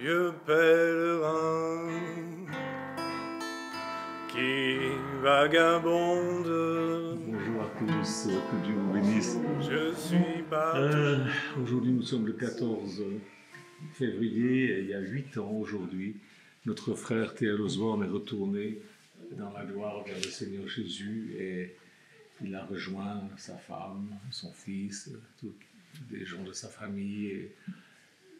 vieux pèlerin qui vagabonde. Bonjour à tous, que Dieu vous bénisse. Je suis parti. Aujourd'hui, nous sommes le 14 février, et il y a 8 ans aujourd'hui, notre frère Théodore Osborne est retourné dans la gloire vers le Seigneur Jésus et il a rejoint sa femme, son fils, des gens de sa famille et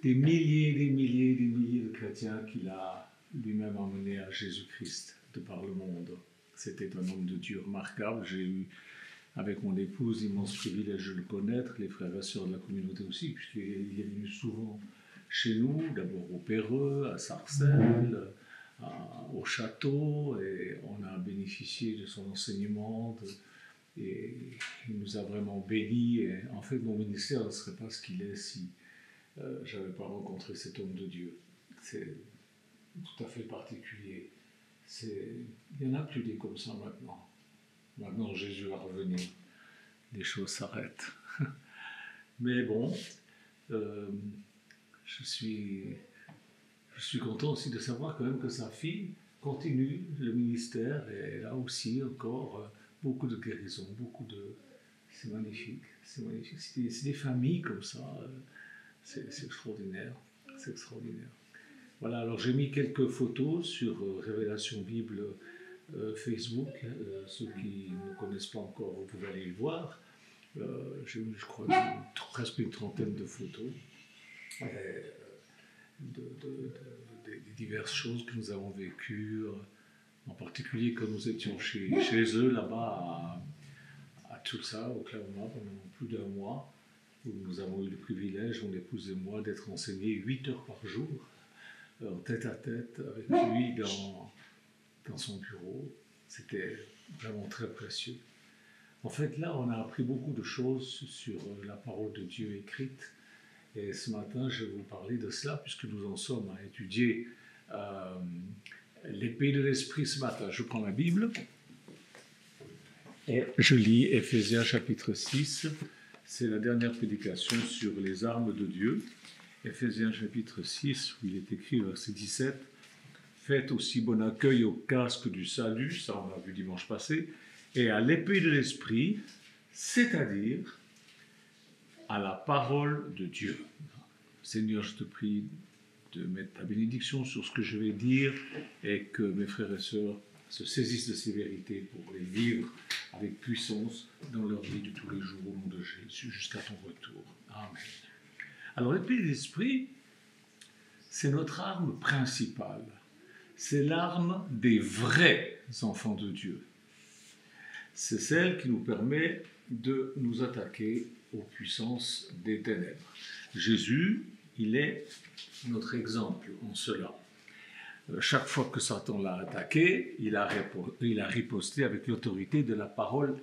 des milliers de chrétiens qu'il a lui-même emmenés à Jésus-Christ de par le monde. C'était un homme de Dieu remarquable. J'ai eu avec mon épouse l'immense privilège de le connaître, les frères et sœurs de la communauté aussi, puisqu'il est venu souvent chez nous, d'abord au Péreux, à Sarcelles, au château, et on a bénéficié de son enseignement, et il nous a vraiment bénis. Et en fait, mon ministère ne serait pas ce qu'il est si je n'avais pas rencontré cet homme de Dieu. C'est tout à fait particulier. Il n'y en a plus des comme ça maintenant. Maintenant, Jésus va revenir. Les choses s'arrêtent. Mais bon, je suis content aussi de savoir quand même que sa fille continue le ministère et là aussi encore beaucoup de guérison, c'est magnifique, c'est magnifique. C'est des familles comme ça, c'est extraordinaire, c'est extraordinaire. Voilà, alors j'ai mis quelques photos sur Révélation Bible Facebook. Ceux qui ne connaissent pas encore, vous pouvez aller les voir. J'ai mis, je crois, presque une trentaine de photos des diverses choses que nous avons vécues, en particulier quand nous étions chez eux là-bas à Tulsa, au Oklahoma, pendant plus d'un mois, où nous avons eu le privilège, mon épouse et moi, d'être enseignés 8 heures par jour, tête à tête avec lui dans son bureau. C'était vraiment très précieux. En fait, là, on a appris beaucoup de choses sur la parole de Dieu écrite. Et ce matin, je vais vous parler de cela, puisque nous en sommes à étudier l'épée de l'esprit ce matin. Je prends la Bible et je lis Éphésiens chapitre 6. C'est la dernière prédication sur les armes de Dieu. Éphésiens chapitre 6, où il est écrit, verset 17, « Faites aussi bon accueil au casque du salut », ça on l'a vu dimanche passé, et à l'épée de l'esprit, c'est-à-dire à la parole de Dieu. Seigneur, je te prie de mettre ta bénédiction sur ce que je vais dire et que mes frères et sœurs se saisissent de ces vérités pour les vivre avec puissance dans leur vie de tous les jours au nom de Jésus jusqu'à ton retour. Amen. Alors l'épée de l'esprit, c'est notre arme principale. C'est l'arme des vrais enfants de Dieu. C'est celle qui nous permet de nous attaquer aux puissances des ténèbres. Jésus, il est notre exemple en cela. Chaque fois que Satan l'a attaqué, il a riposté avec l'autorité de la parole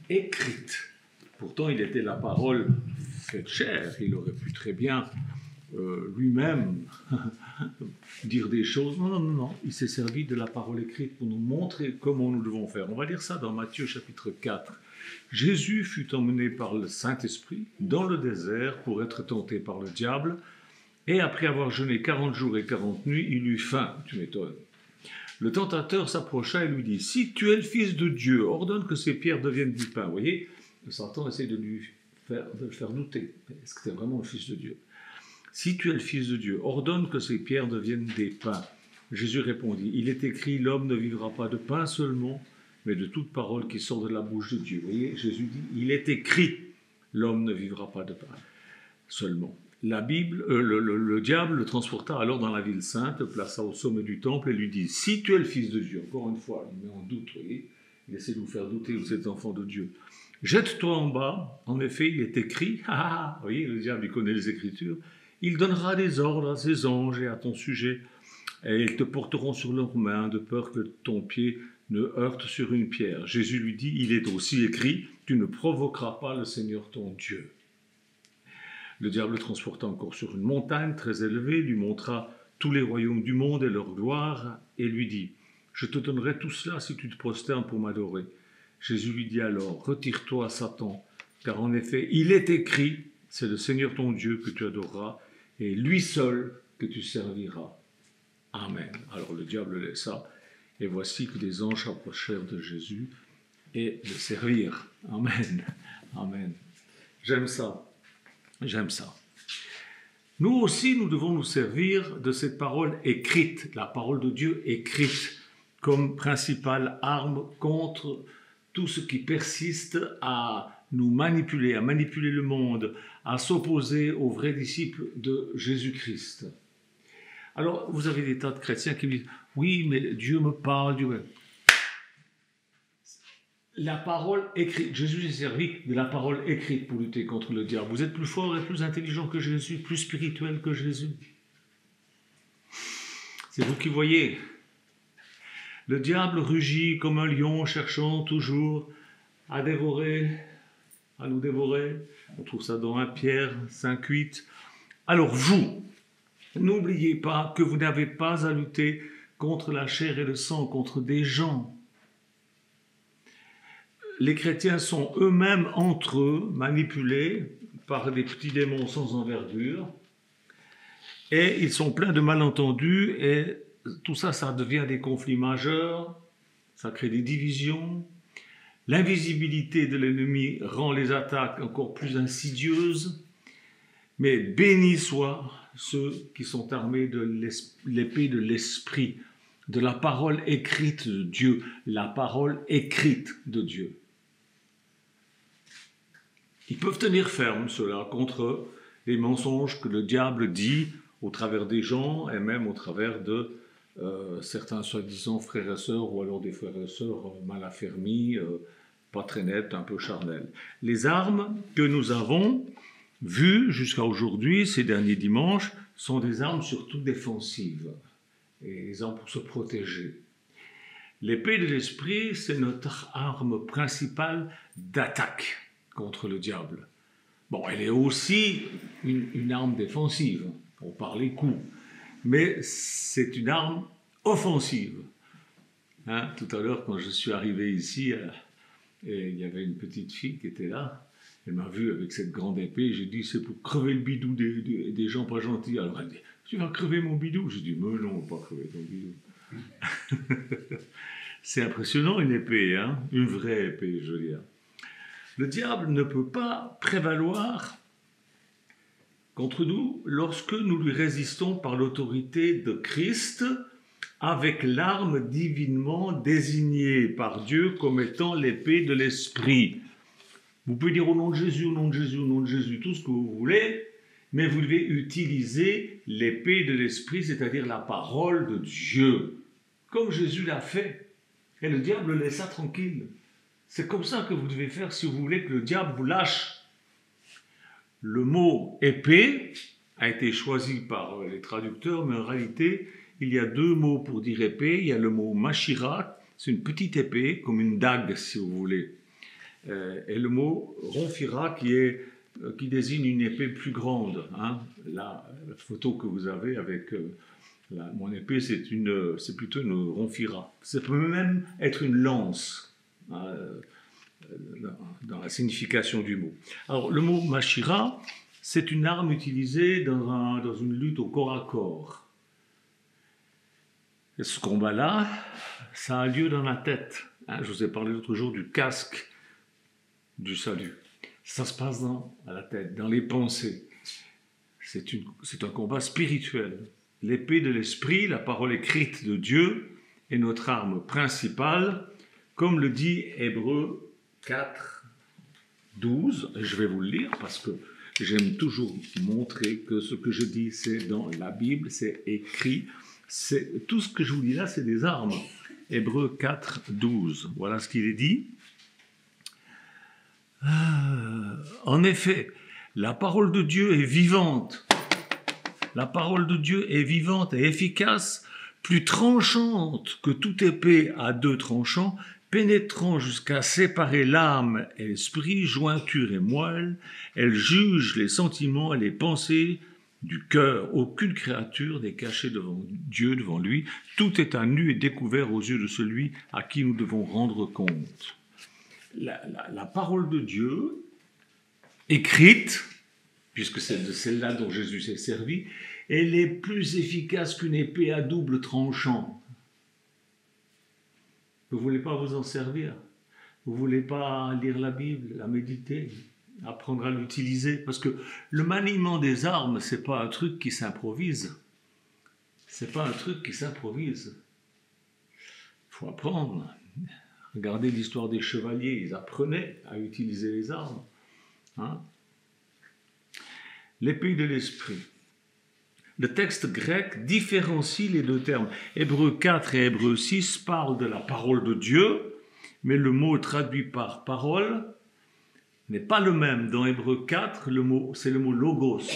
écrite. Pourtant, il était la parole faite chair. Il aurait pu très bien lui-même dire des choses. Non. Il s'est servi de la parole écrite pour nous montrer comment nous devons faire. On va lire ça dans Matthieu chapitre 4. Jésus fut emmené par le Saint-Esprit dans le désert pour être tenté par le diable, et après avoir jeûné 40 jours et 40 nuits, il eut faim. Tu m'étonnes. Le tentateur s'approcha et lui dit, « Si tu es le Fils de Dieu, ordonne que ces pierres deviennent du pain. » Vous voyez, Satan essaie de le faire douter. Est-ce que tu es vraiment le Fils de Dieu? « Si tu es le Fils de Dieu, ordonne que ces pierres deviennent des pains. » Jésus répondit, « Il est écrit, l'homme ne vivra pas de pain seulement, mais de toute parole qui sort de la bouche de Dieu. » Vous voyez, Jésus dit, il est écrit, l'homme ne vivra pas de pain seulement. La Bible, le diable le transporta alors dans la ville sainte, le plaça au sommet du temple et lui dit, si tu es le Fils de Dieu, encore une fois, il met en doute, vous voyez, il essaie de nous faire douter, vous êtes enfants de Dieu. Jette-toi en bas, en effet, il est écrit, vous voyez, le diable, il connaît les Écritures, il donnera des ordres à ses anges et à ton sujet, et ils te porteront sur leurs mains, de peur que ton pied ne heurte sur une pierre. Jésus lui dit, il est aussi écrit, tu ne provoqueras pas le Seigneur ton Dieu. Le diable le transporta encore sur une montagne très élevée, lui montra tous les royaumes du monde et leur gloire, et lui dit, je te donnerai tout cela si tu te prosternes pour m'adorer. Jésus lui dit alors, retire-toi, Satan, car en effet, il est écrit, c'est le Seigneur ton Dieu que tu adoreras, et lui seul que tu serviras. Amen. Alors le diable laissa, et voici que des anges approchèrent de Jésus et le servirent. Amen. Amen. J'aime ça. J'aime ça. Nous aussi, nous devons nous servir de cette parole écrite, la parole de Dieu écrite, comme principale arme contre tout ce qui persiste à nous manipuler, à manipuler le monde, à s'opposer aux vrais disciples de Jésus-Christ. Alors, vous avez des tas de chrétiens qui disent « Oui, mais Dieu me parle, Dieu me... » La parole écrite, Jésus s'est servi de la parole écrite pour lutter contre le diable. Vous êtes plus fort et plus intelligent que Jésus, plus spirituel que Jésus. C'est vous qui voyez. Le diable rugit comme un lion, cherchant toujours à dévorer, à nous dévorer. On trouve ça dans 1 Pierre 5,8. Alors vous, n'oubliez pas que vous n'avez pas à lutter contre la chair et le sang, contre des gens. Les chrétiens sont eux-mêmes entre eux manipulés par des petits démons sans envergure et ils sont pleins de malentendus et tout ça, ça devient des conflits majeurs, ça crée des divisions. L'invisibilité de l'ennemi rend les attaques encore plus insidieuses, mais bénis soient ceux qui sont armés de l'épée de l'esprit, de la parole écrite de Dieu, la parole écrite de Dieu. Ils peuvent tenir ferme, cela, contre les mensonges que le diable dit au travers des gens et même au travers de certains soi-disant frères et sœurs ou alors des frères et sœurs mal affermis, pas très nets, un peu charnels. Les armes que nous avons vues jusqu'à aujourd'hui, ces derniers dimanches, sont des armes surtout défensives et des armes pour se protéger. L'épée de l'esprit, c'est notre arme principale d'attaque contre le diable. Bon, elle est aussi une arme défensive, on parle les coups, mais c'est une arme offensive. Hein, tout à l'heure, quand je suis arrivé ici, et il y avait une petite fille qui était là, elle m'a vu avec cette grande épée, j'ai dit, c'est pour crever le bidou des gens pas gentils. Alors elle dit, tu vas crever mon bidou? J'ai dit, mais non, pas crever ton bidou. C'est impressionnant une épée, hein, une vraie épée, je veux dire. Le diable ne peut pas prévaloir contre nous lorsque nous lui résistons par l'autorité de Christ avec l'arme divinement désignée par Dieu comme étant l'épée de l'esprit. Vous pouvez dire au nom de Jésus, au nom de Jésus, au nom de Jésus, tout ce que vous voulez, mais vous devez utiliser l'épée de l'esprit, c'est-à-dire la parole de Dieu, comme Jésus l'a fait. Et le diable le laissa tranquille. C'est comme ça que vous devez faire si vous voulez que le diable vous lâche. Le mot épée a été choisi par les traducteurs, mais en réalité, il y a deux mots pour dire épée. Il y a le mot machira, c'est une petite épée, comme une dague si vous voulez. Et le mot ronphira qui désigne une épée plus grande. Hein. La photo que vous avez avec mon épée, c'est plutôt une ronphira. Ça peut même être une lance. Dans la signification du mot. Alors, le mot machira, c'est une arme utilisée dans une lutte au corps à corps. Et ce combat-là, ça a lieu dans la tête. Hein, je vous ai parlé l'autre jour du casque du salut. Ça se passe à la tête, dans les pensées. C'est un combat spirituel. L'épée de l'esprit, la parole écrite de Dieu, est notre arme principale, comme le dit Hébreux 4, 12, je vais vous le lire parce que j'aime toujours montrer que ce que je dis, c'est dans la Bible, c'est écrit. Tout ce que je vous dis là, c'est des armes. Hébreux 4, 12, voilà ce qu'il est dit. En effet, la parole de Dieu est vivante. La parole de Dieu est vivante et efficace, plus tranchante que toute épée à deux tranchants, pénétrant jusqu'à séparer l'âme et l'esprit, jointure et moelle, elle juge les sentiments et les pensées du cœur. Aucune créature n'est cachée devant Dieu, devant lui. Tout est à nu et découvert aux yeux de celui à qui nous devons rendre compte. La parole de Dieu, écrite, puisque c'est de celle-là dont Jésus s'est servi, elle est plus efficace qu'une épée à double tranchant. Vous ne voulez pas vous en servir? Vous ne voulez pas lire la Bible, la méditer, apprendre à l'utiliser? Parce que le maniement des armes, ce n'est pas un truc qui s'improvise. C'est pas un truc qui s'improvise. Il faut apprendre. Regardez l'histoire des chevaliers, ils apprenaient à utiliser les armes. Hein? L'épée de l'esprit. Le texte grec différencie les deux termes. Hébreux 4 et Hébreux 6 parlent de la parole de Dieu, mais le mot traduit par parole n'est pas le même. Dans Hébreux 4, c'est le mot logos,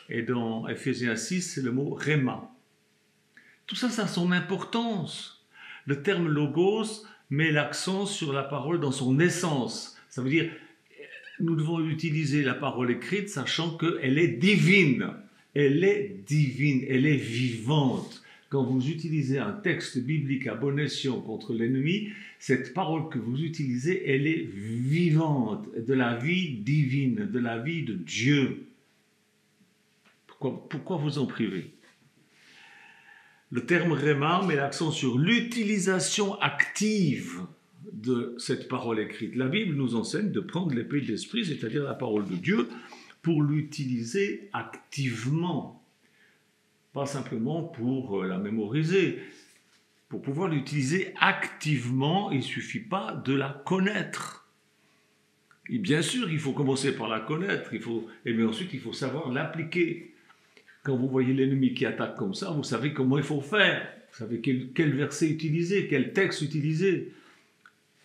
et dans Ephésiens 6, c'est le mot rhéma. Tout ça, ça a son importance. Le terme logos met l'accent sur la parole dans son essence. Ça veut dire, nous devons utiliser la parole écrite, sachant qu'elle est divine. Elle est divine, elle est vivante. Quand vous utilisez un texte biblique à bon escient contre l'ennemi, cette parole que vous utilisez, elle est vivante, de la vie divine, de la vie de Dieu. Pourquoi vous en priver? Le terme rhéma met l'accent sur l'utilisation active de cette parole écrite. La Bible nous enseigne de prendre l'épée de l'esprit, c'est-à-dire la parole de Dieu, pour l'utiliser activement. Pas simplement pour la mémoriser. Pour pouvoir l'utiliser activement, il ne suffit pas de la connaître. Et bien sûr, il faut commencer par la connaître, et bien ensuite il faut savoir l'appliquer. Quand vous voyez l'ennemi qui attaque comme ça, vous savez comment il faut faire. Vous savez quel verset utiliser, quel texte utiliser.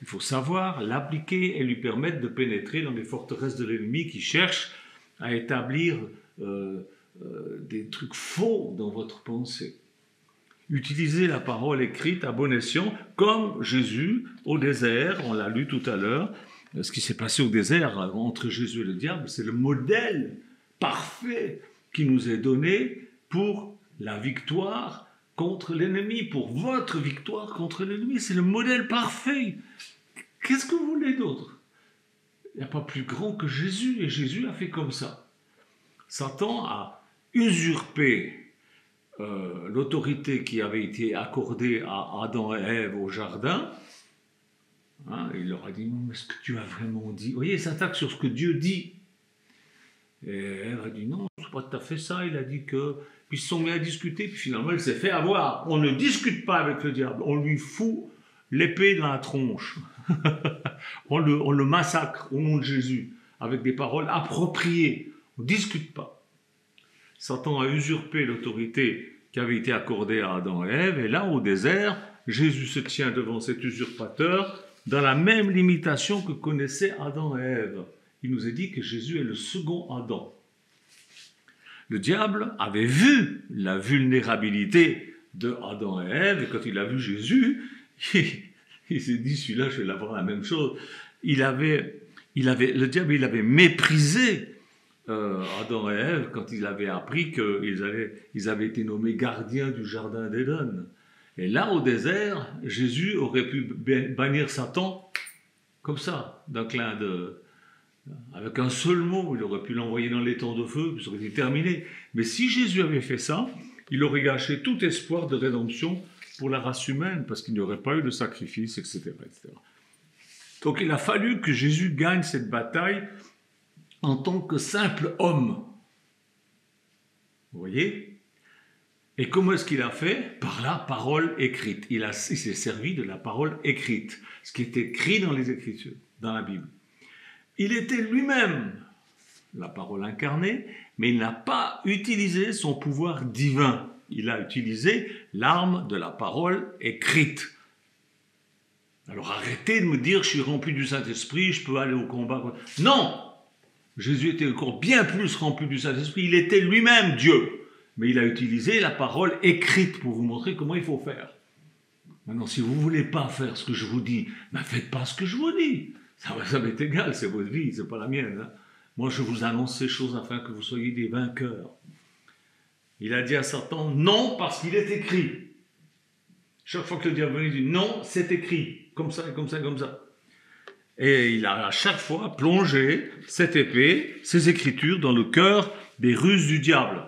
Il faut savoir l'appliquer et lui permettre de pénétrer dans les forteresses de l'ennemi qui cherche à établir des trucs faux dans votre pensée. Utilisez la parole écrite à bon escient, comme Jésus au désert, on l'a lu tout à l'heure. Ce qui s'est passé au désert entre Jésus et le diable, c'est le modèle parfait qui nous est donné pour la victoire contre l'ennemi, pour votre victoire contre l'ennemi. C'est le modèle parfait. Qu'est-ce que vous voulez d'autre? Il n'y a pas plus grand que Jésus, et Jésus a fait comme ça. Satan a usurpé l'autorité qui avait été accordée à Adam et Ève au jardin. Hein, il leur a dit, est-ce que tu as vraiment dit? Vous voyez, il s'attaque sur ce que Dieu dit. Et Ève a dit, non, c'est pas tout à fait ça. Il a dit que... Puis ils se sont mis à discuter, puis finalement, il s'est fait avoir. On ne discute pas avec le diable, on lui fout l'épée dans la tronche. on le massacre au nom de Jésus, avec des paroles appropriées. On ne discute pas. Satan a usurpé l'autorité qui avait été accordée à Adam et Ève, et là, au désert, Jésus se tient devant cet usurpateur dans la même limitation que connaissaient Adam et Ève. Il nous est dit que Jésus est le second Adam. Le diable avait vu la vulnérabilité de Adam et Ève, et quand il a vu Jésus, il s'est dit, celui-là, je vais l'avoir la même chose. Le diable, il avait méprisé Adam et Ève quand il avait appris qu'ils avaient été nommés gardiens du jardin d'Éden. Et là, au désert, Jésus aurait pu bannir Satan comme ça, d'un clin d'œil. Avec un seul mot, il aurait pu l'envoyer dans l'étang de feu, puis ça aurait été terminé. Mais si Jésus avait fait ça, il aurait gâché tout espoir de rédemption pour la race humaine, parce qu'il n'y aurait pas eu de sacrifice, etc., etc. Donc il a fallu que Jésus gagne cette bataille en tant que simple homme. Vous voyez? Et comment est-ce qu'il a fait? Par la parole écrite. Il s'est servi de la parole écrite, ce qui est écrit dans les Écritures, dans la Bible. Il était lui-même la parole incarnée, mais il n'a pas utilisé son pouvoir divin. Il a utilisé l'arme de la parole écrite. Alors arrêtez de me dire, je suis rempli du Saint-Esprit, je peux aller au combat. Non! Jésus était encore bien plus rempli du Saint-Esprit, il était lui-même Dieu. Mais il a utilisé la parole écrite pour vous montrer comment il faut faire. Maintenant, si vous ne voulez pas faire ce que je vous dis, ben faites pas ce que je vous dis. Ça m'est égal, c'est votre vie, c'est pas la mienne. Hein. Moi, je vous annonce ces choses afin que vous soyez des vainqueurs. Il a dit à Satan, non, parce qu'il est écrit. Chaque fois que le diable dit, non, c'est écrit, comme ça, comme ça, comme ça. Et il a à chaque fois plongé cette épée, ces écritures, dans le cœur des ruses du diable.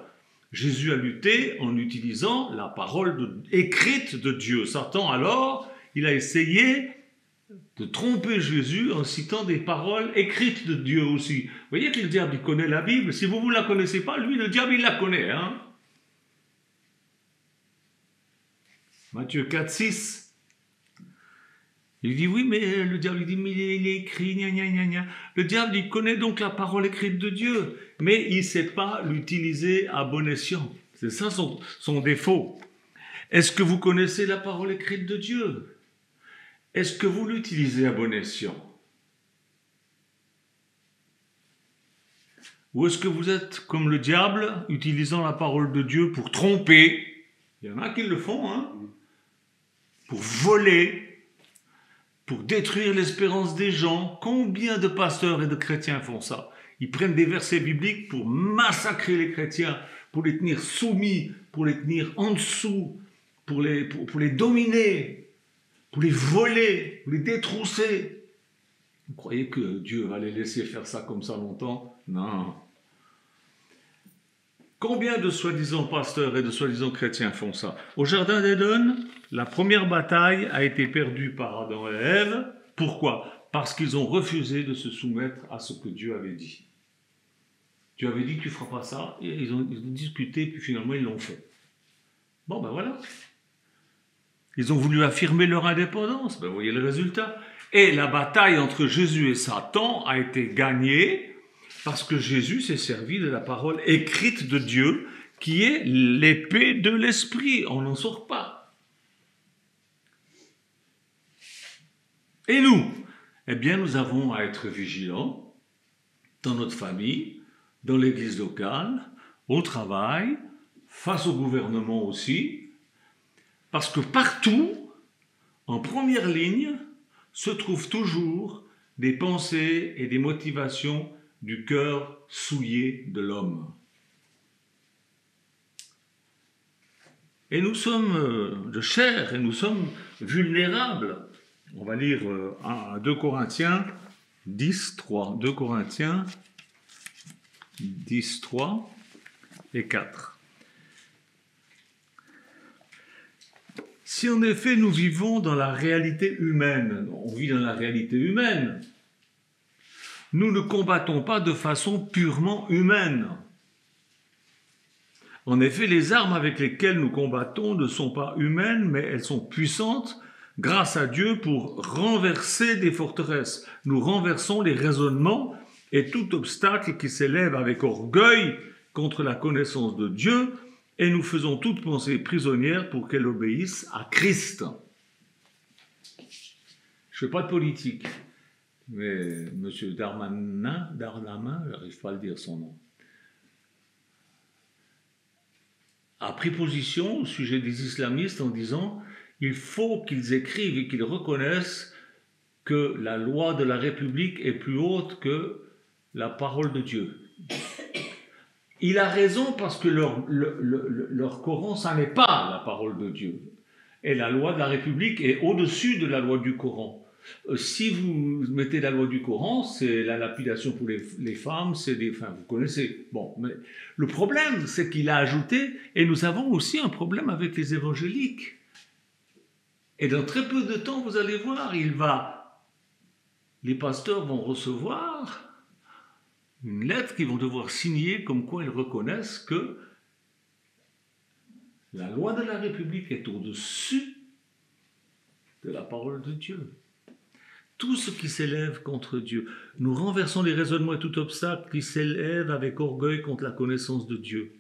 Jésus a lutté en utilisant la parole écrite de Dieu. Satan, alors, il a essayé de tromper Jésus en citant des paroles écrites de Dieu aussi. Vous voyez que le diable, il connaît la Bible. Si vous ne la connaissez pas, lui, le diable, il la connaît. Hein? Matthieu 4, 6. Il dit, oui, mais le diable, il dit, mais il est écrit, gna gna gna gna. Le diable, il connaît donc la parole écrite de Dieu, mais il ne sait pas l'utiliser à bon escient. C'est ça son défaut. Est-ce que vous connaissez la parole écrite de Dieu? Est-ce que vous l'utilisez à bon escient? Ou est-ce que vous êtes comme le diable, utilisant la parole de Dieu pour tromper? Il y en a qui le font, hein? Pour voler, pour détruire l'espérance des gens. Combien de pasteurs et de chrétiens font ça? Ils prennent des versets bibliques pour massacrer les chrétiens, pour les tenir soumis, pour les tenir en dessous, pour les dominer, pour les voler, pour les détrousser. Vous croyez que Dieu va les laisser faire ça comme ça longtemps? Non. Combien de soi-disant pasteurs et de soi-disant chrétiens font ça? Au jardin d'Éden, la première bataille a été perdue par Adam et Ève. Pourquoi? Parce qu'ils ont refusé de se soumettre à ce que Dieu avait dit. Dieu avait dit que tu ne feras pas ça, et ils ont discuté, puis finalement ils l'ont fait. Bon, ben voilà. Ils ont voulu affirmer leur indépendance, ben vous voyez le résultat. Et la bataille entre Jésus et Satan a été gagnée parce que Jésus s'est servi de la parole écrite de Dieu, qui est l'épée de l'esprit. On n'en sort pas. Et nous? Eh bien, nous avons à être vigilants dans notre famille, dans l'église locale, au travail, face au gouvernement aussi, parce que partout, en première ligne, se trouvent toujours des pensées et des motivations du cœur souillé de l'homme. Et nous sommes de chair, et nous sommes vulnérables. On va lire 2 Corinthiens 10, 3. 2 Corinthiens 10, 3 et 4. Si en effet nous vivons dans la réalité humaine, on vit dans la réalité humaine, nous ne combattons pas de façon purement humaine. En effet, les armes avec lesquelles nous combattons ne sont pas humaines, mais elles sont puissantes grâce à Dieu pour renverser des forteresses. Nous renversons les raisonnements et tout obstacle qui s'élève avec orgueil contre la connaissance de Dieu, et nous faisons toute pensée prisonnière pour qu'elle obéisse à Christ. Je ne fais pas de politique, mais M. Darmanin, je n'arrive pas à le dire son nom, a pris position au sujet des islamistes en disant il faut qu'ils écrivent et qu'ils reconnaissent que la loi de la République est plus haute que la parole de Dieu. Il a raison parce que leur Coran, ça n'est pas la parole de Dieu. Et la loi de la République est au-dessus de la loi du Coran. Si vous mettez la loi du Coran, c'est la lapidation pour les femmes, vous connaissez. Bon, mais le problème, c'est qu'il a ajouté, et nous avons aussi un problème avec les évangéliques. Et dans très peu de temps, vous allez voir, les pasteurs vont recevoir une lettre qu'ils vont devoir signer comme quoi ils reconnaissent que la loi de la République est au-dessus de la parole de Dieu. Tout ce qui s'élève contre Dieu, nous renversons les raisonnements et tout obstacle qui s'élève avec orgueil contre la connaissance de Dieu.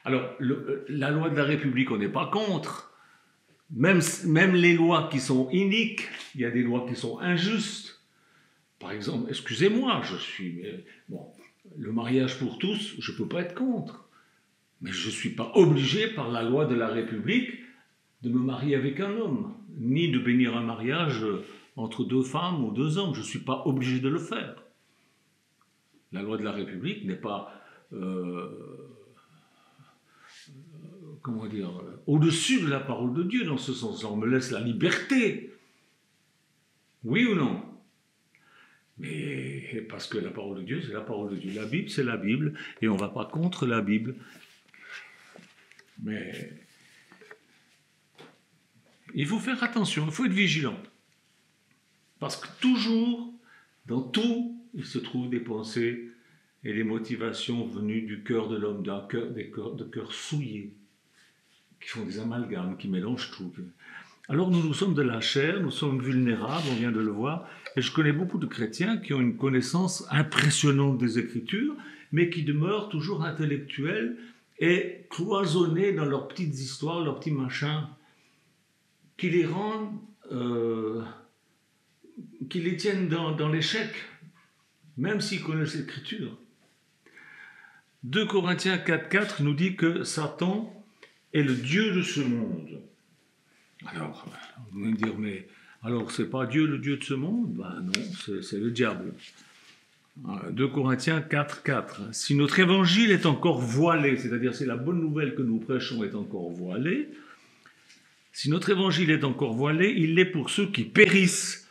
Alors, la loi de la République, on n'est pas contre. Même les lois qui sont iniques, il y a des lois qui sont injustes. Par exemple, excusez-moi, le mariage pour tous, je ne peux pas être contre. Mais je ne suis pas obligé par la loi de la République de me marier avec un homme, ni de bénir un mariage entre 2 femmes ou 2 hommes. Je ne suis pas obligé de le faire. La loi de la République n'est pas, au-dessus de la parole de Dieu dans ce sens-là. On me laisse la liberté. Oui ou non? Mais parce que la parole de Dieu, c'est la parole de Dieu. La Bible, c'est la Bible, et on ne va pas contre la Bible. Mais il faut faire attention, il faut être vigilant. Parce que toujours, dans tout, il se trouve des pensées et des motivations venues du cœur de l'homme, de cœurs souillés, qui font des amalgames, qui mélangent tout. Alors nous sommes de la chair, nous sommes vulnérables, on vient de le voir, et je connais beaucoup de chrétiens qui ont une connaissance impressionnante des Écritures, mais qui demeurent toujours intellectuels et cloisonnés dans leurs petites histoires, leurs petits machins, qui les rendent, qui les tiennent dans l'échec, même s'ils connaissent l'Écriture. 2 Corinthiens 4,4 nous dit que Satan est le Dieu de ce monde. Alors, vous allez me dire, mais alors c'est pas Dieu le Dieu de ce monde? Ben non, c'est le diable. 2 Corinthiens 4,4. Si notre évangile est encore voilé, c'est-à-dire si la bonne nouvelle que nous prêchons est encore voilée, si notre évangile est encore voilé, il l'est pour ceux qui périssent,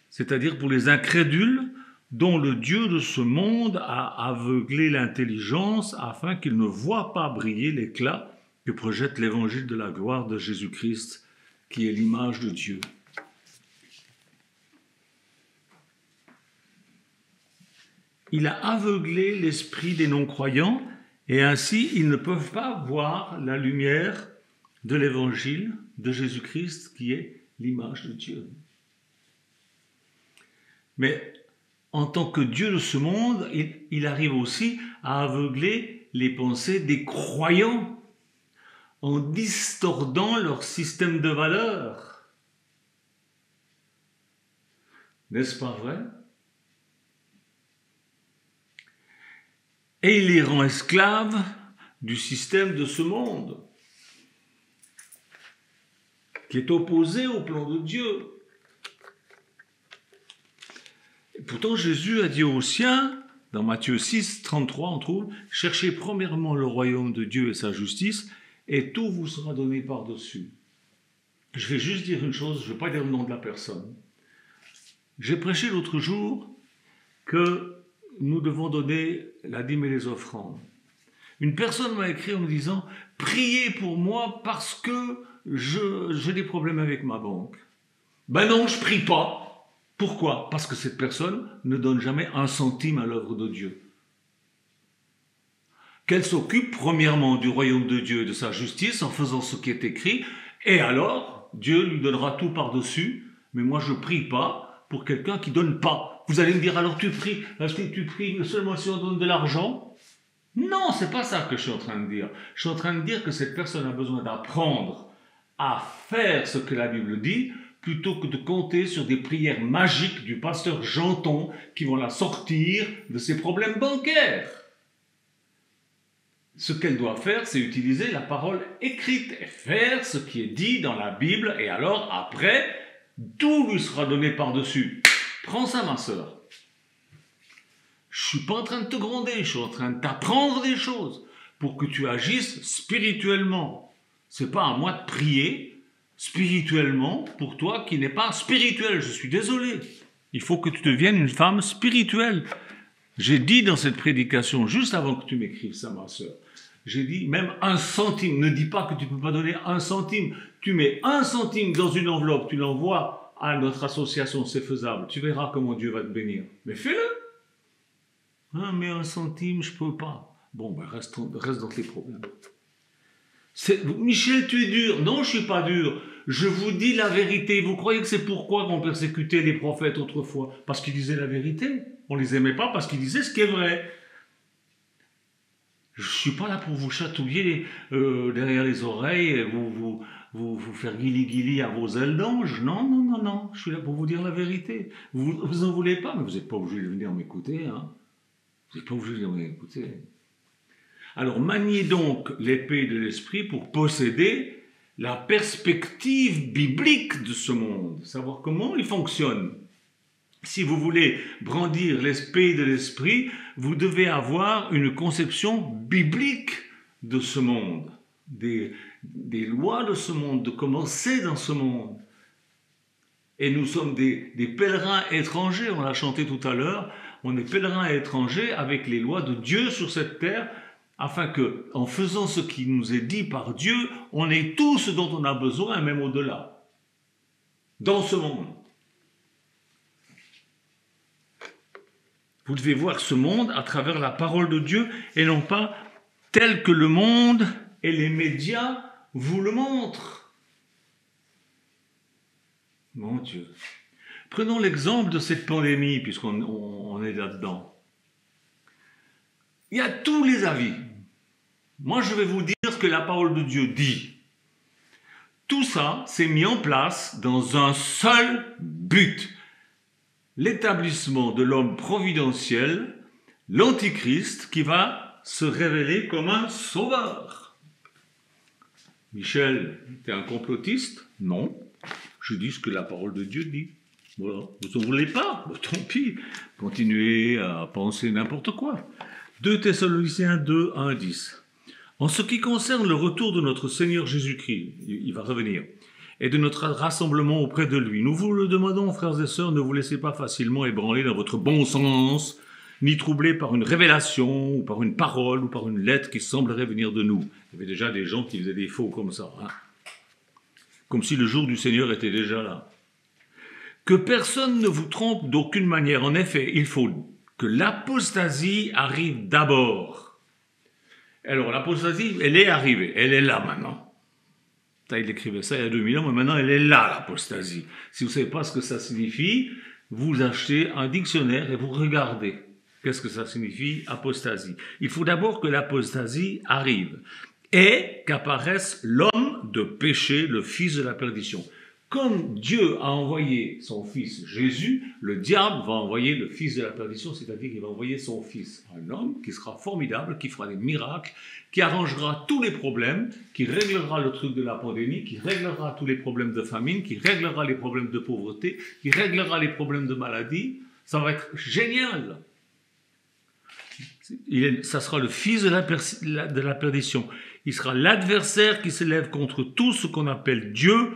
c'est-à-dire pour les incrédules, dont le Dieu de ce monde a aveuglé l'intelligence afin qu'ils ne voient pas briller l'éclat que projette l'évangile de la gloire de Jésus-Christ, qui est l'image de Dieu. Il a aveuglé l'esprit des non-croyants et ainsi ils ne peuvent pas voir la lumière de l'évangile de Jésus-Christ qui est l'image de Dieu. Mais en tant que Dieu de ce monde, il arrive aussi à aveugler les pensées des croyants en distordant leur système de valeurs. N'est-ce pas vrai? Et il les rend esclaves du système de ce monde, qui est opposé au plan de Dieu. Et pourtant, Jésus a dit aux siens, dans Matthieu 6, 33, on trouve, « Cherchez premièrement le royaume de Dieu et sa justice, et tout vous sera donné par-dessus. » Je vais juste dire une chose, je ne vais pas dire le nom de la personne. J'ai prêché l'autre jour que nous devons donner la dîme et les offrandes. Une personne m'a écrit en me disant « Priez pour moi parce que j'ai des problèmes avec ma banque. » Ben non, je ne prie pas. Pourquoi? Parce que cette personne ne donne jamais un centime à l'œuvre de Dieu. Qu'elle s'occupe premièrement du royaume de Dieu et de sa justice en faisant ce qui est écrit, et alors Dieu lui donnera tout par-dessus, mais moi je ne prie pas pour quelqu'un qui ne donne pas. Vous allez me dire, alors tu pries, est-ce que tu pries seulement si on donne de l'argent? Non, c'est pas ça que je suis en train de dire. Je suis en train de dire que cette personne a besoin d'apprendre à faire ce que la Bible dit, plutôt que de compter sur des prières magiques du pasteur Janton qui vont la sortir de ses problèmes bancaires. Ce qu'elle doit faire, c'est utiliser la parole écrite et faire ce qui est dit dans la Bible, et alors après, tout lui sera donné par-dessus. Prends ça, ma sœur. Je ne suis pas en train de te gronder, je suis en train de t'apprendre des choses pour que tu agisses spirituellement. Ce n'est pas à moi de prier spirituellement pour toi qui n'es pas spirituel. Je suis désolé. Il faut que tu deviennes une femme spirituelle. J'ai dit dans cette prédication, juste avant que tu m'écrives ça, ma sœur, j'ai dit même 1 centime. Ne dis pas que tu ne peux pas donner 1 centime. Tu mets 1 centime dans une enveloppe, tu l'envoies à notre association, c'est faisable. Tu verras comment Dieu va te bénir. Mais fais-le. Hein, mais 1 centime, je ne peux pas. Bon, ben reste dans tes problèmes. Michel, tu es dur. Non, je ne suis pas dur. Je vous dis la vérité. Vous croyez que c'est pourquoi on persécutait les prophètes autrefois? Parce qu'ils disaient la vérité. On ne les aimait pas parce qu'ils disaient ce qui est vrai. Je ne suis pas là pour vous chatouiller derrière les oreilles, vous faire guili-guili à vos ailes d'ange. Non, non, non, non. Je suis là pour vous dire la vérité. Vous en voulez pas, mais vous n'êtes pas obligé de venir m'écouter. Hein. Vous n'êtes pas obligé de venir m'écouter. Alors, maniez donc l'épée de l'esprit pour posséder la perspective biblique de ce monde, savoir comment il fonctionne. Si vous voulez brandir l'épée de l'esprit, vous devez avoir une conception biblique de ce monde, des lois de ce monde, de comment c'est dans ce monde. Et nous sommes des pèlerins étrangers, on l'a chanté tout à l'heure, on est pèlerins étrangers avec les lois de Dieu sur cette terre, afin que, en faisant ce qui nous est dit par Dieu, on ait tout ce dont on a besoin, même au-delà, dans ce monde. Vous devez voir ce monde à travers la parole de Dieu et non pas tel que le monde et les médias vous le montrent. Mon Dieu. Prenons l'exemple de cette pandémie, puisqu'on est là-dedans. Il y a tous les avis. Moi, je vais vous dire ce que la parole de Dieu dit. Tout ça s'est mis en place dans un seul but. L'établissement de l'homme providentiel, l'Antichrist, qui va se révéler comme un sauveur. Michel, tu es un complotiste? Non. Je dis ce que la parole de Dieu dit. Voilà. Vous ne voulez pas? Tant pis. Continuez à penser n'importe quoi. 2 Thessaloniciens 2, 1, 10. En ce qui concerne le retour de notre Seigneur Jésus-Christ, il va revenir, et de notre rassemblement auprès de lui, nous vous le demandons, frères et sœurs, ne vous laissez pas facilement ébranler dans votre bon sens, ni troubler par une révélation, ou par une parole, ou par une lettre qui semblerait venir de nous. Il y avait déjà des gens qui faisaient des faux comme ça, hein. Comme si le jour du Seigneur était déjà là. Que personne ne vous trompe d'aucune manière. En effet, il faut que l'apostasie arrive d'abord. Alors, l'apostasie, elle est arrivée, elle est là maintenant. Il écrivait ça il y a 2000 ans, mais maintenant elle est là, l'apostasie. Si vous ne savez pas ce que ça signifie, vous achetez un dictionnaire et vous regardez. Qu'est-ce que ça signifie, apostasie? Il faut d'abord que l'apostasie arrive et qu'apparaisse l'homme de péché, le fils de la perdition. Comme Dieu a envoyé son fils Jésus, le diable va envoyer le fils de la perdition, c'est-à-dire qu'il va envoyer son fils, un homme qui sera formidable, qui fera des miracles, qui arrangera tous les problèmes, qui réglera le truc de la pandémie, qui réglera tous les problèmes de famine, qui réglera les problèmes de pauvreté, qui réglera les problèmes de maladie. Ça va être génial. Ça sera le fils de la perdition. Il sera l'adversaire qui s'élève contre tout ce qu'on appelle Dieu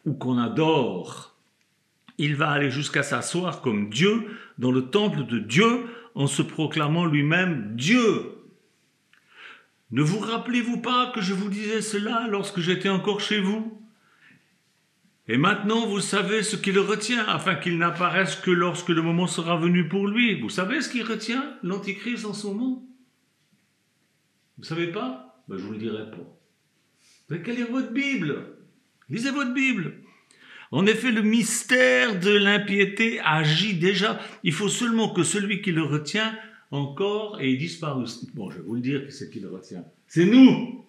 ou qu'on adore. Il va aller jusqu'à s'asseoir comme Dieu dans le temple de Dieu en se proclamant lui-même Dieu. Ne vous rappelez-vous pas que je vous disais cela lorsque j'étais encore chez vous? Et maintenant vous savez ce qui le retient, afin qu'il n'apparaisse que lorsque le moment sera venu pour lui. Vous savez ce qui retient l'Antichrist en ce moment? Vous ne savez pas? Ben, je ne vous le dirai pas. Vous avez qu'à lire votre Bible. Lisez votre Bible. En effet, le mystère de l'impiété agit déjà. Il faut seulement que celui qui le retient encore ait disparu. Bon, je vais vous le dire, qui c'est qui le retient. C'est nous.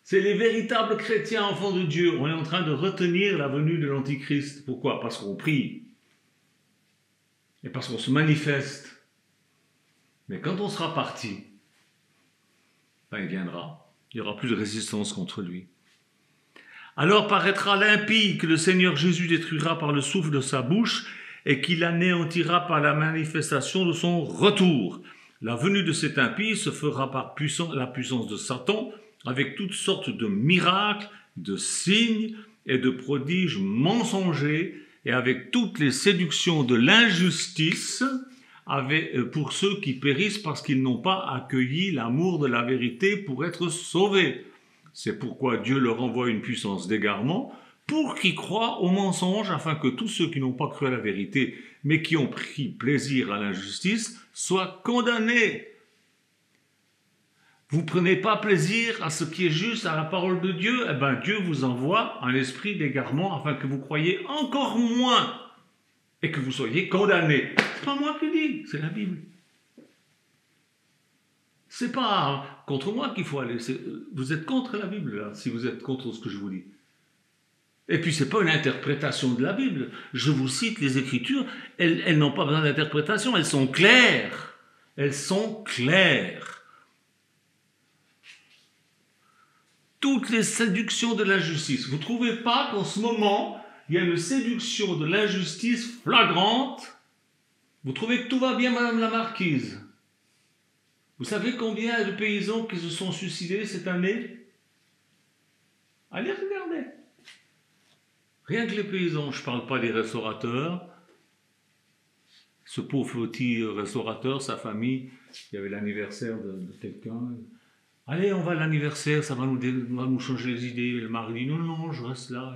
C'est les véritables chrétiens enfants de Dieu. On est en train de retenir la venue de l'Antichrist. Pourquoi? Parce qu'on prie. Et parce qu'on se manifeste. Mais quand on sera parti, ben il viendra. Il n'y aura plus de résistance contre lui. Alors paraîtra l'impie que le Seigneur Jésus détruira par le souffle de sa bouche et qu'il anéantira par la manifestation de son retour. La venue de cet impie se fera par la puissance de Satan, avec toutes sortes de miracles, de signes et de prodiges mensongers, et avec toutes les séductions de l'injustice, pour ceux qui périssent parce qu'ils n'ont pas accueilli l'amour de la vérité pour être sauvés. C'est pourquoi Dieu leur envoie une puissance d'égarement pour qu'ils croient au mensonge, afin que tous ceux qui n'ont pas cru à la vérité, mais qui ont pris plaisir à l'injustice, soient condamnés. Vous ne prenez pas plaisir à ce qui est juste, à la parole de Dieu, eh bien Dieu vous envoie un esprit d'égarement afin que vous croyiez encore moins et que vous soyez condamnés. C'est pas moi qui dis, c'est la Bible. C'est pas contre moi qu'il faut aller. Vous êtes contre la Bible, là, si vous êtes contre ce que je vous dis. Et puis, c'est pas une interprétation de la Bible. Je vous cite les Écritures. Elles n'ont pas besoin d'interprétation. Elles sont claires. Elles sont claires. Toutes les séductions de l'injustice. Vous ne trouvez pas qu'en ce moment, il y a une séduction de l'injustice flagrante? Vous trouvez que tout va bien, Madame la Marquise? Vous savez combien de paysans qui se sont suicidés cette année? Allez regarder. Rien que les paysans, je ne parle pas des restaurateurs. Ce pauvre petit restaurateur, sa famille, il y avait l'anniversaire de quelqu'un. Allez, on va à l'anniversaire, ça va nous changer les idées. Le mari dit, non, non, je reste là.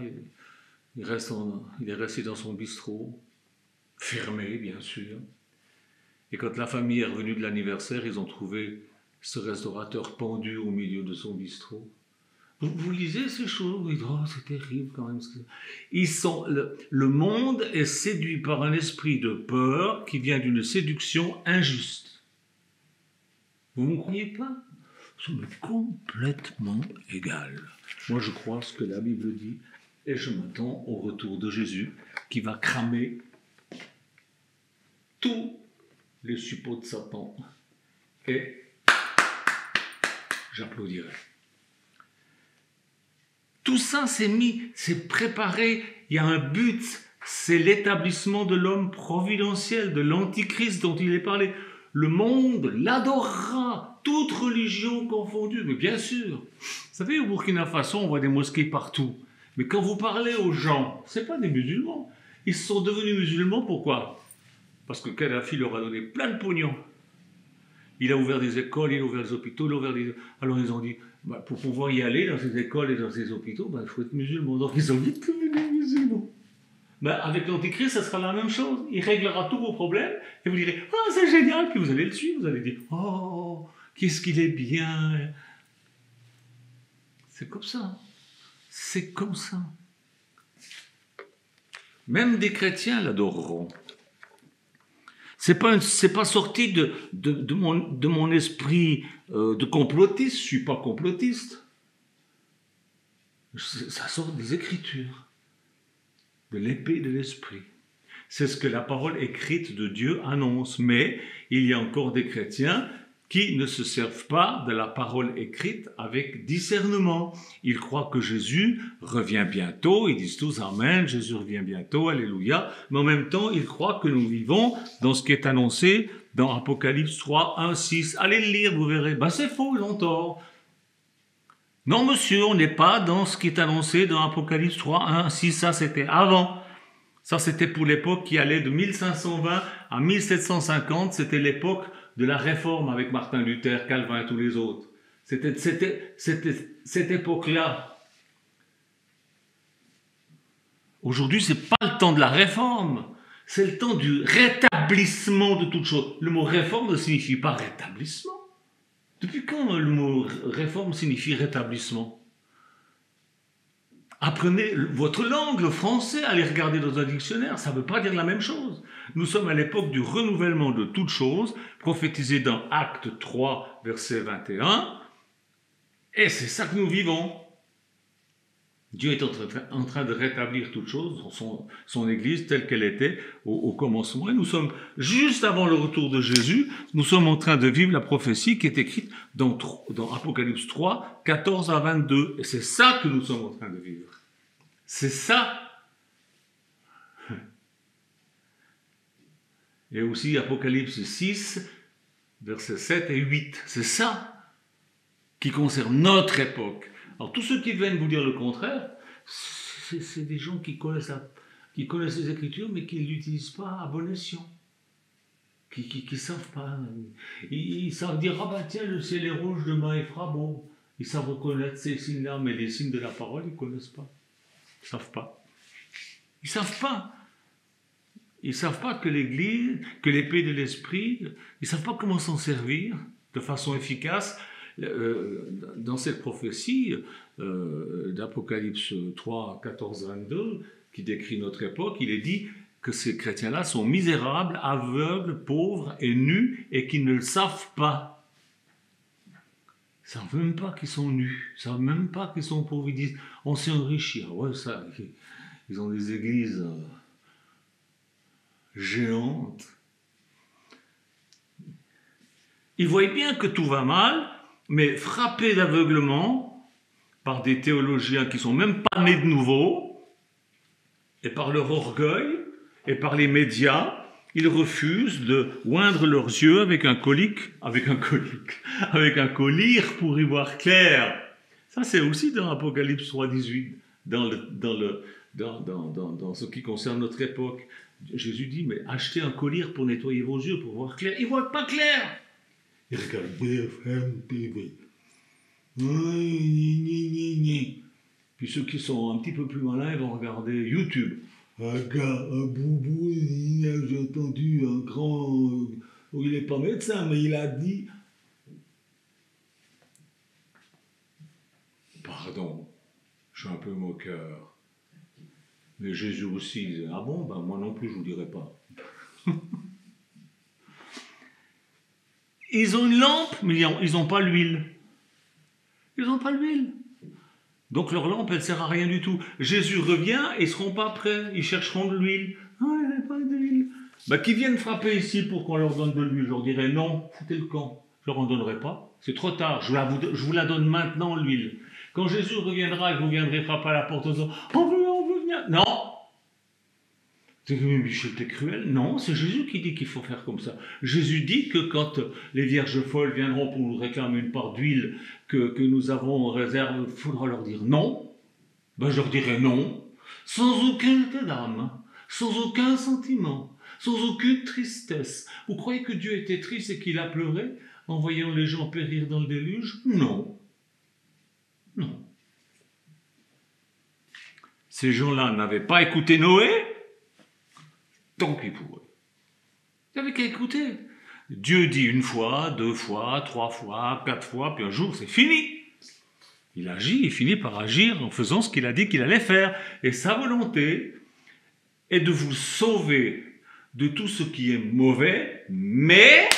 Il est resté dans son bistrot, fermé, bien sûr. Et quand la famille est revenue de l'anniversaire, ils ont trouvé ce restaurateur pendu au milieu de son bistrot. Vous lisez ces choses, vous dites, oh, c'est terrible quand même. Le monde est séduit par un esprit de peur qui vient d'une séduction injuste. Vous ne me croyez pas? Nous sommes complètement égal. Moi, je crois ce que la Bible dit, et je m'attends au retour de Jésus qui va cramer tous les suppôts de Satan. Et j'applaudirai. Tout ça, c'est préparé, il y a un but, c'est l'établissement de l'homme providentiel, de l'antichrist dont il est parlé. Le monde l'adorera, toute religion confondue, mais bien sûr. Vous savez, au Burkina Faso, on voit des mosquées partout. Mais quand vous parlez aux gens, ce n'est pas des musulmans. Ils sont devenus musulmans, pourquoi? Parce que Kadhafi leur a donné plein de pognon. Il a ouvert des écoles, il a ouvert des hôpitaux, il a ouvert des... Alors ils ont dit, bah, pour pouvoir y aller dans ces écoles et dans ces hôpitaux, bah, il faut être musulman. Donc ils ont vite devenu musulmans. Bah, avec l'Antichrist, ça sera la même chose. Il réglera tous vos problèmes et vous direz, oh, c'est génial, puis vous allez le suivre, vous allez dire, oh, qu'est-ce qu'il est bien. C'est comme ça. C'est comme ça. Même des chrétiens l'adoreront. C'est pas sorti de mon esprit de complotiste. Je suis pas complotiste. Ça sort des Écritures, de l'épée de l'esprit. C'est ce que la parole écrite de Dieu annonce. Mais il y a encore des chrétiens qui ne se servent pas de la parole écrite avec discernement. Ils croient que Jésus revient bientôt, ils disent tous Amen, Jésus revient bientôt, Alléluia, mais en même temps, ils croient que nous vivons dans ce qui est annoncé dans Apocalypse 3, 1, 6. Allez le lire, vous verrez. Ben c'est faux, ils ont tort. Non monsieur, on n'est pas dans ce qui est annoncé dans Apocalypse 3, 1, 6, ça c'était avant. Ça c'était pour l'époque qui allait de 1520 à 1750, c'était l'époque de la réforme avec Martin Luther, Calvin et tous les autres. C'était cette époque-là. Aujourd'hui, ce n'est pas le temps de la réforme, c'est le temps du rétablissement de toutes choses. Le mot réforme ne signifie pas rétablissement. Depuis quand le mot réforme signifie rétablissement? Apprenez votre langue, le français, allez regarder dans un dictionnaire, ça ne veut pas dire la même chose. Nous sommes à l'époque du renouvellement de toutes choses, prophétisé dans Acte 3, verset 21, et c'est ça que nous vivons. Dieu est en train de rétablir toutes choses dans son Église telle qu'elle était au commencement. Et nous sommes, juste avant le retour de Jésus, nous sommes en train de vivre la prophétie qui est écrite dans Apocalypse 3, 14 à 22. Et c'est ça que nous sommes en train de vivre. C'est ça. Et aussi Apocalypse 6, versets 7 et 8. C'est ça qui concerne notre époque. Alors tous ceux qui viennent vous dire le contraire, c'est des gens qui connaissent les Écritures mais qui ne l'utilisent pas à bon escient. Qui ne savent pas. Ils savent dire, ah ben tiens, le ciel est rouge, demain il fera beau. Ils savent reconnaître ces signes-là, mais les signes de la parole, ils ne connaissent pas. Ils ne savent pas. Ils ne savent pas. Ils ne savent pas que l'Église, que l'épée de l'Esprit, ils ne savent pas comment s'en servir de façon efficace. Dans cette prophétie d'Apocalypse 3, 14, 22, qui décrit notre époque, il est dit que ces chrétiens-là sont misérables, aveugles, pauvres et nus, et qu'ils ne le savent pas. Ils ne savent même pas qu'ils sont nus, ils ne savent même pas qu'ils sont pauvres. Ils disent, on s'est enrichi. Ah ouais, ça, ils ont des églises géantes. Ils voient bien que tout va mal, mais frappés d'aveuglement par des théologiens qui ne sont même pas nés de nouveau, et par leur orgueil, et par les médias, ils refusent de oindre leurs yeux avec un collyre pour y voir clair. Ça, c'est aussi dans Apocalypse 3, 18, dans dans ce qui concerne notre époque. Jésus dit, mais achetez un collier pour nettoyer vos yeux, pour voir clair. Ils ne voient pas clair. Ils regardent BFM TV. Puis ceux qui sont un petit peu plus malins, ils vont regarder YouTube. Un gars, un boubou, j'ai entendu un grand... il n'est pas médecin, mais il a dit... Pardon, je suis un peu moqueur. Mais Jésus aussi, il disait, ah bon, ben moi non plus, je ne vous dirai pas. Ils ont une lampe, mais ils n'ont pas l'huile. Ils n'ont pas l'huile. Donc leur lampe, elle ne sert à rien du tout. Jésus revient et ils ne seront pas prêts. Ils chercheront de l'huile. Ah, il n'y a pas d'huile. Ben, qu'ils viennent frapper ici pour qu'on leur donne de l'huile. Je leur dirais non, foutez le camp. Je ne leur en donnerai pas. C'est trop tard. Je vous la donne maintenant, l'huile. Quand Jésus reviendra et que vous viendrez frapper à la porte en disant on veut venir. Non. Michel, t'es cruel. Non, c'est Jésus qui dit qu'il faut faire comme ça. Jésus dit que quand les vierges folles viendront pour nous réclamer une part d'huile que nous avons en réserve, il faudra leur dire non. Ben, je leur dirai non, sans aucun état d'âme, sans aucun sentiment, sans aucune tristesse. Vous croyez que Dieu était triste et qu'il a pleuré en voyant les gens périr dans le déluge? Non. Non. Ces gens-là n'avaient pas écouté Noé. Tant pis pour eux. Il n'y avait qu'à écouter. Dieu dit une fois, 2 fois, 3 fois, 4 fois, puis un jour c'est fini. Il agit, il finit par agir en faisant ce qu'il a dit qu'il allait faire. Et sa volonté est de vous sauver de tout ce qui est mauvais, mais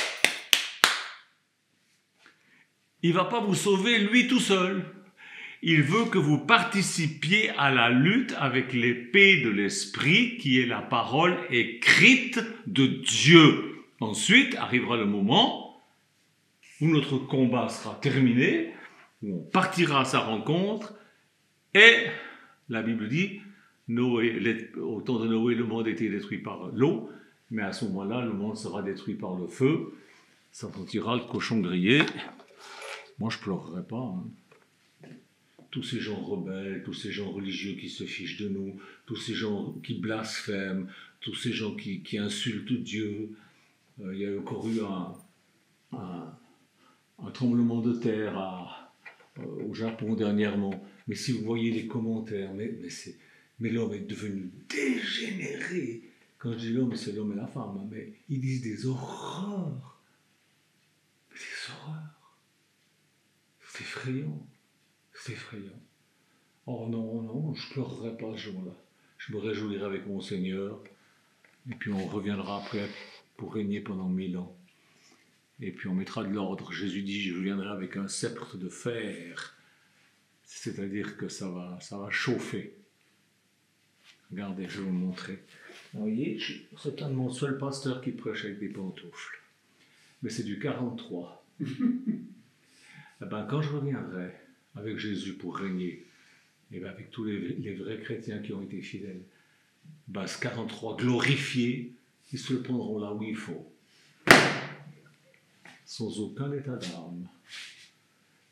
il ne va pas vous sauver lui tout seul. Il veut que vous participiez à la lutte avec l'épée de l'esprit qui est la parole écrite de Dieu. Ensuite arrivera le moment où notre combat sera terminé, où on partira à sa rencontre et la Bible dit, au temps de Noé, le monde était détruit par l'eau, mais à ce moment-là, le monde sera détruit par le feu, ça sentira le cochon grillé. Moi, je ne pleurerai pas, hein. Tous ces gens rebelles, tous ces gens religieux qui se fichent de nous, tous ces gens qui blasphèment, tous ces gens qui insultent Dieu. Il y a encore eu un tremblement de terre au Japon dernièrement. Mais si vous voyez les commentaires, mais l'homme est devenu dégénéré. Quand je dis l'homme, c'est l'homme et la femme, hein, mais ils disent des horreurs. Des horreurs. C'est effrayant. C'est effrayant. Oh non, je ne pleurerai pas ce jour-là. Je me réjouirai avec mon Seigneur. Et puis on reviendra après pour régner pendant 1000 ans. Et puis on mettra de l'ordre. Jésus dit, je viendrai avec un sceptre de fer. C'est-à-dire que ça va chauffer. Regardez, je vais vous montrer. Vous voyez, c'est un de mon seul pasteur qui prêche avec des pantoufles. Mais c'est du 43. Eh bien, quand je reviendrai avec Jésus pour régner, et bien avec tous les vrais chrétiens qui ont été fidèles, ben ce 43 glorifié, ils se le prendront là où il faut, sans aucun état d'âme.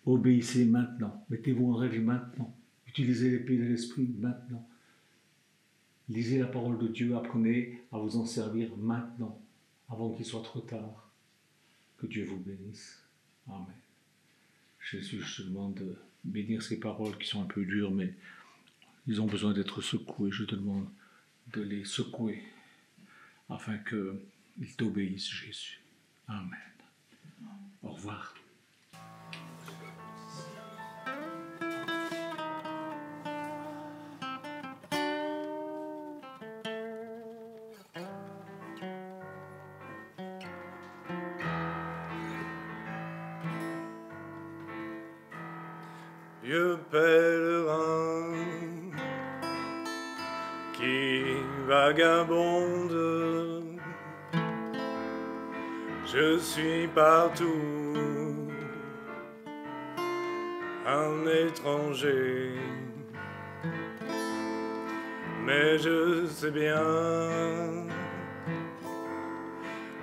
Obéissez maintenant, mettez-vous en règle maintenant, utilisez l'épée de l'esprit maintenant, lisez la parole de Dieu, apprenez à vous en servir maintenant, avant qu'il soit trop tard. Que Dieu vous bénisse. Amen. Jésus, je te demande de bénir ces paroles qui sont un peu dures, mais ils ont besoin d'être secouées. Je te demande de les secouer afin qu'ils t'obéissent, Jésus. Amen. Au revoir. Vieux pèlerin qui vagabonde, je suis partout un étranger, mais je sais bien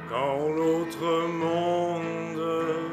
qu'en l'autre monde